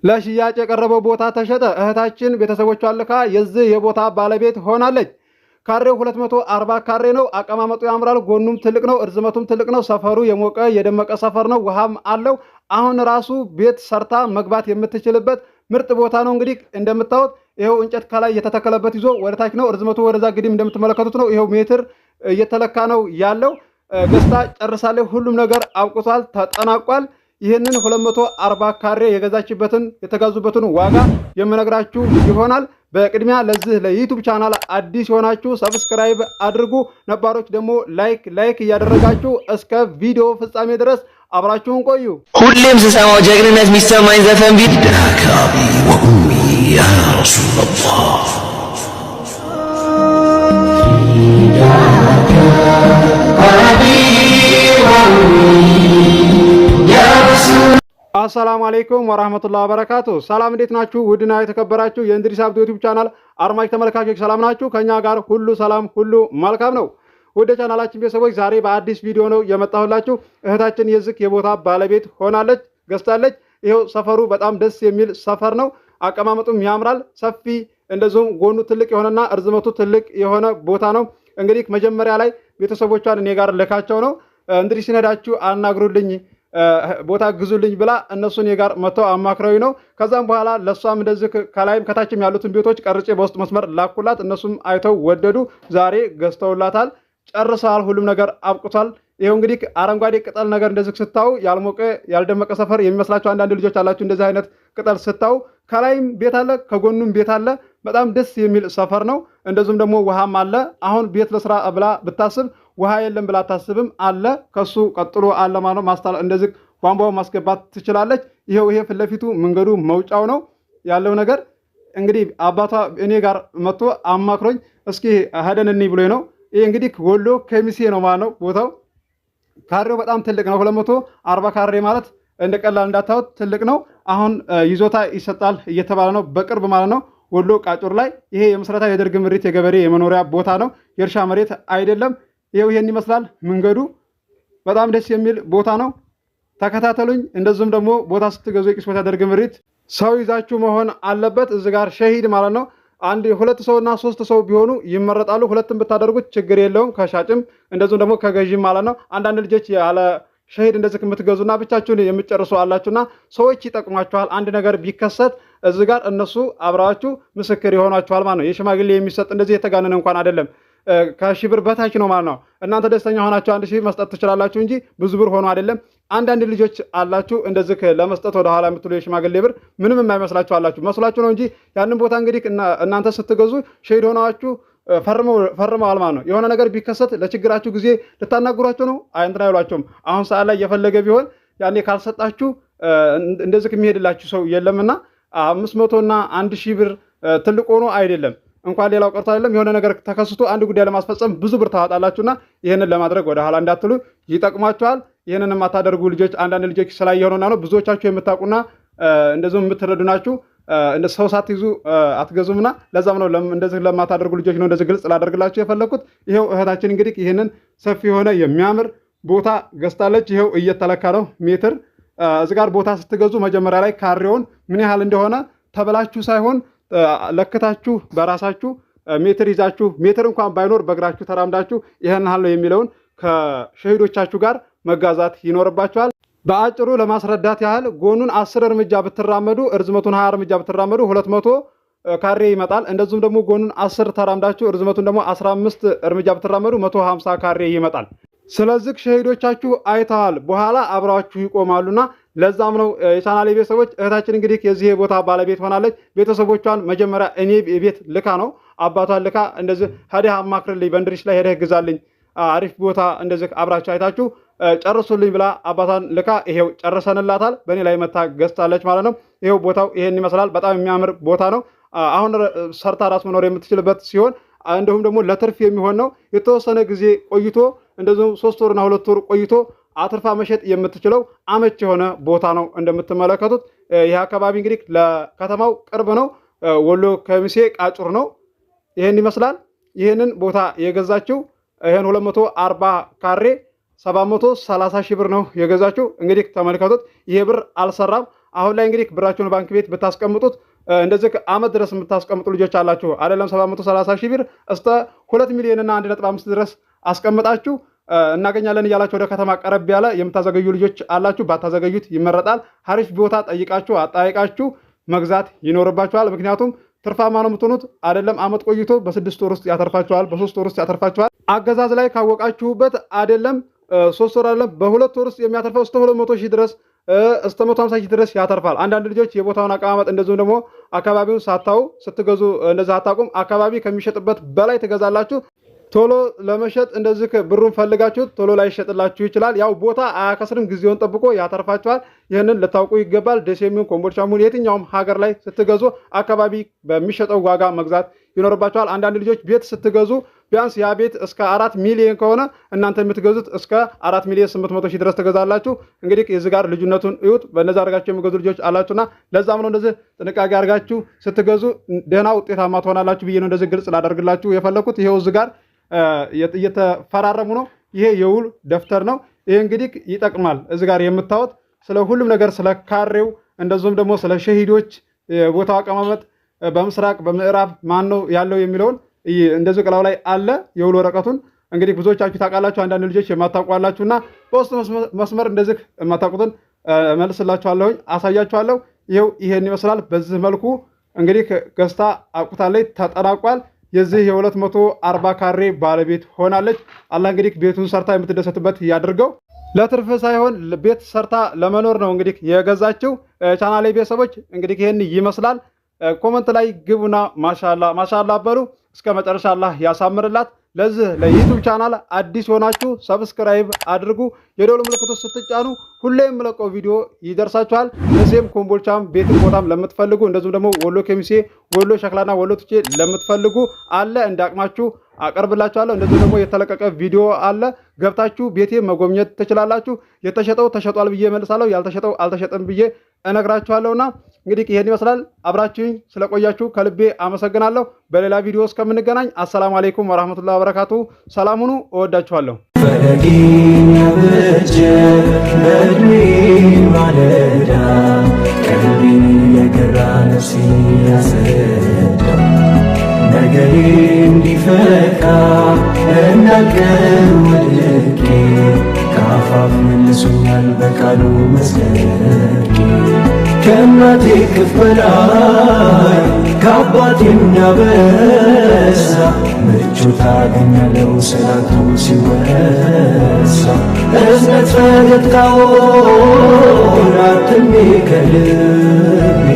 ለሽያጭ የቀረበው ቦታ ተሸጠ። እህታችን ቤተሰቦቿን ልካ የዚህ የቦታ ባለቤት ሆናለች። ካሬው 240 ካሬ ነው። አቀማመጡ ያምራል። ጎኑም ትልቅ ነው፣ እርዝመቱም ትልቅ ነው። ሰፈሩ የሞቀ የደመቀ ሰፈር ነው። ውሃም አለው። አሁን ራሱ ቤት ሰርታ መግባት የምትችልበት ምርጥ ቦታ ነው። እንግዲህ እንደምታዩት ይሄው እንጨት ከላይ የተተከለበት ይዞ ወደ ታች ነው። እርዝመቱ ወደዛ ግዲም እንደምትመለከቱት ነው። ይሄው ሜትር እየተለካ ነው ያለው። ገዝታ ጨርሳለች። ሁሉም ነገር አብቅቷል፣ ተጠናቋል። ይህንን 240 ካሬ የገዛችበትን የተጋዙበትን ዋጋ የምነግራችሁ ይሆናል። በቅድሚያ ለዚህ ለዩቲዩብ ቻናል አዲስ የሆናችሁ ሰብስክራይብ አድርጉ። ነባሮች ደግሞ ላይክ እያደረጋችሁ እስከ ቪዲዮ ፍጻሜ ድረስ አብራችሁን ቆዩ። ሁሌም ስሰማው ጀግንነት የሚሰማኝ ዘፈን ቢት ዳካቢ ወኡሚ ያ ረሱላህ አሰላሙ አለይኩም ወራህመቱላሂ ወበረካቱ። ሰላም እንዴት ናችሁ? ውድና የተከበራችሁ የእንድሪስ አብዱ ዩቲዩብ ቻናል አድማጭ ተመልካቾች ሰላም ናችሁ? ከኛ ጋር ሁሉ ሰላም ሁሉ መልካም ነው። ወደ ቻናላችን ቤተሰቦች ዛሬ በአዲስ ቪዲዮ ነው የመጣሁላችሁ። እህታችን የዚህ የቦታ ባለቤት ሆናለች፣ ገዝታለች። ይሄው ሰፈሩ በጣም ደስ የሚል ሰፈር ነው። አቀማመጡም ያምራል። ሰፊ እንደዚሁም ጎኑ ትልቅ የሆነና እርዝመቱ ትልቅ የሆነ ቦታ ነው። እንግዲህ መጀመሪያ ላይ ቤተሰቦቿን እኔ ጋር ልካቸው ነው እንድሪስን ሄዳችሁ አናግሩልኝ ቦታ ግዙልኝ ብላ እነሱ እኔ ጋር መተው አማክረው ነው። ከዛም በኋላ ለሷም እንደዚህ ከላይም ከታችም ያሉትን ቤቶች ቀርጬ በውስጥ መስመር ላኩላት። እነሱም አይተው ወደዱ። ዛሬ ገዝተውላታል፣ ጨርሰዋል። ሁሉም ነገር አብቅቷል። ይሄው እንግዲህ አረንጓዴ ቅጠል ነገር እንደዚህ ስታው ያልሞቀ ያልደመቀ ሰፈር የሚመስላችሁ አንዳንድ ልጆች አላችሁ። እንደዚህ አይነት ቅጠል ስታው ከላይም ቤት አለ፣ ከጎኑም ቤት አለ። በጣም ደስ የሚል ሰፈር ነው። እንደዚሁም ደግሞ ውሃም አለ። አሁን ቤት ለስራ ብላ ብታስብ ውሃ የለም ብላ አታስብም። አለ፣ ከሱ ቀጥሎ አለ ማለት ማስተላ እንደዚህ ቧንቧው ማስገባት ትችላለች። ይሄው ይሄ ፊት ለፊቱ መንገዱ መውጫው ነው ያለው ነገር። እንግዲህ አባቷ እኔ ጋር መጥቶ አማክሮኝ እስኪ ሄደን እንይ ብሎኝ ነው። ይሄ እንግዲህ ወሎ ከሚሴ ነው ማለት ነው ቦታው። ካሬው በጣም ትልቅ ነው። 240 ካሬ ማለት እንደ ቀላል እንዳታዩት ትልቅ ነው። አሁን ይዞታ ይሰጣል እየተባለ ነው በቅርብ ማለት ነው። ወሎ ቃጩር ላይ ይሄ የመሰረታዊ የደርግ ምሪት የገበሬ የመኖሪያ ቦታ ነው፣ የእርሻ መሬት አይደለም። ይሄው ይሄን ይመስላል መንገዱ። በጣም ደስ የሚል ቦታ ነው። ተከታተሉኝ። እንደዚሁም ደግሞ ቦታ ስትገዙ የቅስበት የደርግ ምሪት ሰው ይዛችሁ መሆን አለበት። እዚህ ጋር ሸሂድ ማለት ነው። አንድ 2 ሰውና 3 ሰው ቢሆኑ ይመረጣሉ። 2ም ብታደርጉት ችግር የለውም፣ ከሻጭም እንደዚሁም ደግሞ ከገዢም ማለት ነው። አንዳንድ ልጆች ያለ ሸሂድ እንደዚህ የምትገዙና ብቻችሁን የምትጨርሱ አላችሁና ሰዎች ይጠቅሟችኋል። አንድ ነገር ቢከሰት እዚህ ጋር እነሱ አብራችሁ ምስክር ይሆኗችኋል ማለት ነው። የሽማግሌ የሚሰጥ እንደዚህ የተጋነነ እንኳን አይደለም፣ ከሺህ ብር በታች ነው ማለት ነው። እናንተ ደስተኛ ሆናችሁ 1000 መስጠት ትችላላችሁ እንጂ ብዙ ብር ሆኖ አይደለም። አንዳንድ ልጆች አላችሁ እንደዚህ ለመስጠት ወደ ኋላ የምትሉ የሽማግሌ ብር ምንም የማይመስላችሁ አላችሁ። መስሏችሁ ነው እንጂ ያንን ቦታ እንግዲህ እናንተ ስትገዙ ሸሂድ ሆናችሁ ፈርመዋል ማለት ነው። የሆነ ነገር ቢከሰት ለችግራችሁ ጊዜ ልታናግሯቸው ነው እንትን አይሏቸውም። አሁን ሰዓት ላይ የፈለገ ቢሆን ያኔ ካልሰጣችሁ እንደዚህ የሚሄድላችሁ ሰው የለምና 500 እና 1000 ብር ትልቅ ሆኖ አይደለም እንኳን ሌላው ቀርቶ አይደለም። የሆነ ነገር ተከስቶ አንድ ጉዳይ ለማስፈጸም ብዙ ብር ታዋጣላችሁና ይህንን ለማድረግ ወደ ኋላ እንዳትሉ ይጠቅማችኋል። ይህንን የማታደርጉ ልጆች አንዳንድ ልጆች ስላየሆነና ነው። ብዙዎቻችሁ የምታውቁና እንደዚሁም የምትረዱ ናችሁ። እንደ ሰው ሳትይዙ አትገዙምና ለዛም ነው እንደዚህ ለማታደርጉ ልጆች ነው እንደዚህ ግልጽ ላደርግላችሁ የፈለኩት። ይሄው እህታችን እንግዲህ ይህንን ሰፊ የሆነ የሚያምር ቦታ ገዝታለች። ይሄው እየተለካ ነው ሜትር። እዚህ ጋር ቦታ ስትገዙ መጀመሪያ ላይ ካሬውን ምን ያህል እንደሆነ ተብላችሁ ሳይሆን ለክታችሁ በራሳችሁ ሜትር ይዛችሁ ሜትር እንኳን ባይኖር በእግራችሁ ተራምዳችሁ ይሄን ያህል ነው የሚለውን ከሸሂዶቻችሁ ጋር መጋዛት ይኖርባችኋል። በአጭሩ ለማስረዳት ያህል ጎኑን 10 እርምጃ ብትራመዱ እርዝመቱን 20 እርምጃ ብትራመዱ 200 ካሬ ይመጣል። እንደዚሁም ደግሞ ጎኑን 10 ተራምዳችሁ እርዝመቱን ደግሞ 15 እርምጃ ብትራመዱ 150 ካሬ ይመጣል። ስለዚህ ሸሂዶቻችሁ አይተዋል፣ በኋላ አብራችሁ ይቆማሉና ለዛም ነው የቻናሌ ቤተሰቦች እህታችን እንግዲህ የዚህ ቦታ ባለቤት ሆናለች። ቤተሰቦቿን መጀመሪያ እኔ ቤት ልካ ነው አባቷን ልካ እንደዚህ ሄደህ አማክርልኝ፣ በእንድሪስ ላይ ሄደህ ግዛልኝ፣ አሪፍ ቦታ እንደዚህ አብራችሁ አይታችሁ ጨርሱልኝ ብላ አባቷን ልካ ይሄው ጨርሰንላታል። በእኔ ላይ መታ ገዝታለች ማለት ነው። ይሄው ቦታው ይሄን ይመስላል። በጣም የሚያምር ቦታ ነው። አሁን ሰርታ ራስ መኖር የምትችልበት ሲሆን እንዲሁም ደግሞ ለትርፍ የሚሆን ነው። የተወሰነ ጊዜ ቆይቶ እንደዚሁም 3 ወርና 2 ወር ቆይቶ አትርፋ መሸጥ የምትችለው አመች የሆነ ቦታ ነው። እንደምትመለከቱት ይህ አካባቢ እንግዲህ ለከተማው ቅርብ ነው። ወሎ ከሚሴ ቃጩር ነው። ይሄን ይመስላል። ይሄንን ቦታ የገዛችው ይሄን 240 ካሬ 730 ሺህ ብር ነው የገዛችው። እንግዲህ ተመልከቱት። ይሄ ብር አልሰራም። አሁን ላይ እንግዲህ ብራችሁን ባንክ ቤት ብታስቀምጡት እንደዚህ አመት ድረስ የምታስቀምጡ ልጆች አላችሁ አይደለም 730 ሺህ ብር እስከ 2 ሚሊዮን እና 1.5 ድረስ አስቀምጣችሁ እናገኛለን እያላችሁ ወደ ከተማ ቀረብ ያለ የምታዘገዩ ልጆች አላችሁ። ባታዘገዩት ይመረጣል። ሀሪፍ ቦታ ጠይቃችሁ አጣይቃችሁ መግዛት ይኖርባችኋል። ምክንያቱም ትርፋማ ነው የምትሆኑት። አይደለም አመት ቆይቶ በ6 ወር ውስጥ ያተርፋችኋል፣ በ3 ወር ውስጥ ያተርፋችኋል። አገዛዝ ላይ ካወቃችሁበት አይደለም 3 ወር አይደለም በ2 ወር ውስጥ የሚያተርፈው እስከ 200 ሺህ ድረስ እስከ 150 ሺህ ድረስ ያተርፋል። አንዳንድ ልጆች የቦታውን አቀማመጥ እንደዚሁም ደግሞ አካባቢውን ሳታው ስትገዙ እንደዛ አታውቁም። አካባቢ ከሚሸጥበት በላይ ትገዛላችሁ። ቶሎ ለመሸጥ እንደዚህ ብሩን ፈልጋችሁ ቶሎ ላይ ይሸጥላችሁ ይችላል። ያው ቦታ አያከስርም፣ ጊዜውን ጠብቆ ያተርፋችኋል። ይህንን ልታውቁ ይገባል። ደሴሚውን ኮምቦልቻሙን የትኛውም ሀገር ላይ ስትገዙ አካባቢ በሚሸጠው ዋጋ መግዛት ይኖርባችኋል። አንዳንድ ልጆች ቤት ስትገዙ ቢያንስ ያ ቤት እስከ 4 ሚሊዮን ከሆነ እናንተ የምትገዙት እስከ 4 ሚሊዮን 800 ሺህ ድረስ ትገዛላችሁ። እንግዲህ እዚህ ጋር ልዩነቱን እዩት። በእነዚህ አድርጋችሁ የሚገዙ ልጆች አላችሁና ለዛም ነው እንደዚህ ጥንቃቄ አድርጋችሁ ስትገዙ ደህና ውጤታማ ትሆናላችሁ ብዬ ነው እንደዚህ ግልጽ ላደርግላችሁ የፈለኩት። ይሄው እዚህ ጋር እየተፈራረሙ ነው። ይሄ የውል ደብተር ነው። ይሄ እንግዲህ ይጠቅማል። እዚህ ጋር የምታዩት ስለ ሁሉም ነገር ስለ ካሬው እንደዚሁም ደግሞ ስለ ሸሂዶች ቦታው አቀማመጥ በምስራቅ በምዕራብ ማን ነው ያለው የሚለውን እንደዚህ ቅላው ላይ አለ። የውል ወረቀቱን እንግዲህ ብዙዎቻችሁ ታውቃላችሁ፣ አንዳንድ ልጆች የማታውቋላችሁና በውስጥ መስመር እንደዚህ የማታውቁትን መልስላችኋለሁኝ፣ አሳያችኋለሁ። ይሄው ይሄን ይመስላል። በዚህ መልኩ እንግዲህ ገዝታ አቁታለች፣ ተጠናቋል። የዚህ የ240 ካሬ ባለቤት ሆናለች። አላህ እንግዲህ ቤቱን ሰርታ የምትደሰትበት ያድርገው። ለትርፍ ሳይሆን ቤት ሰርታ ለመኖር ነው እንግዲህ የገዛችው። ቻናሌ ቤተሰቦች እንግዲህ ይሄን ይመስላል። ኮመንት ላይ ግቡና ማሻአላ ማሻአላ በሉ። እስከ መጨረሻ አላህ ያሳምርላት። ለዚህ ለዩቲዩብ ቻናል አዲስ ሆናችሁ ሰብስክራይብ አድርጉ። የደወል ምልክቱ ስትጫኑ ሁሌም የምለቀው ቪዲዮ ይደርሳችኋል። እዚህም ኮምቦልቻም ቤትም ቦታም ለምትፈልጉ እንደዚሁም ደግሞ ወሎ ከሚሴ፣ ወሎ ሸክላና ወሎ ትቼ ለምትፈልጉ አለ እንዳቅማችሁ አቀርብላችኋለሁ። እንደዚህ ደግሞ የተለቀቀ ቪዲዮ አለ፣ ገብታችሁ ቤቴ መጎብኘት ትችላላችሁ። የተሸጠው ተሸጧል ብዬ መልሳለሁ፣ ያልተሸጠው አልተሸጠም ብዬ እነግራችኋለሁና እንግዲህ ይሄን ይመስላል። አብራችሁኝ ስለቆያችሁ ከልቤ አመሰግናለሁ። በሌላ ቪዲዮ እስከምንገናኝ አሰላሙ አለይኩም ወራህመቱላሂ ወበረካቱ። ሰላም ሁኑ። እወዳችኋለሁ። ፈለጌን ያበጀ በእድሜ ማለዳ ቀልቤን የገራ ነፍሴን ያሰዳ ነገሬ እንዲፈካ እንዳልቀር ወድቄ ከአፋፍ መልሶኛል በቃሉ መስለቄ ከእናቴ ክፍ በላይ ከአባቴም ያበሳ ምቾት አገኛለሁ ሰላቱ ሲወሳ እዝነት ፈገግታውን አትሜ ከልቤ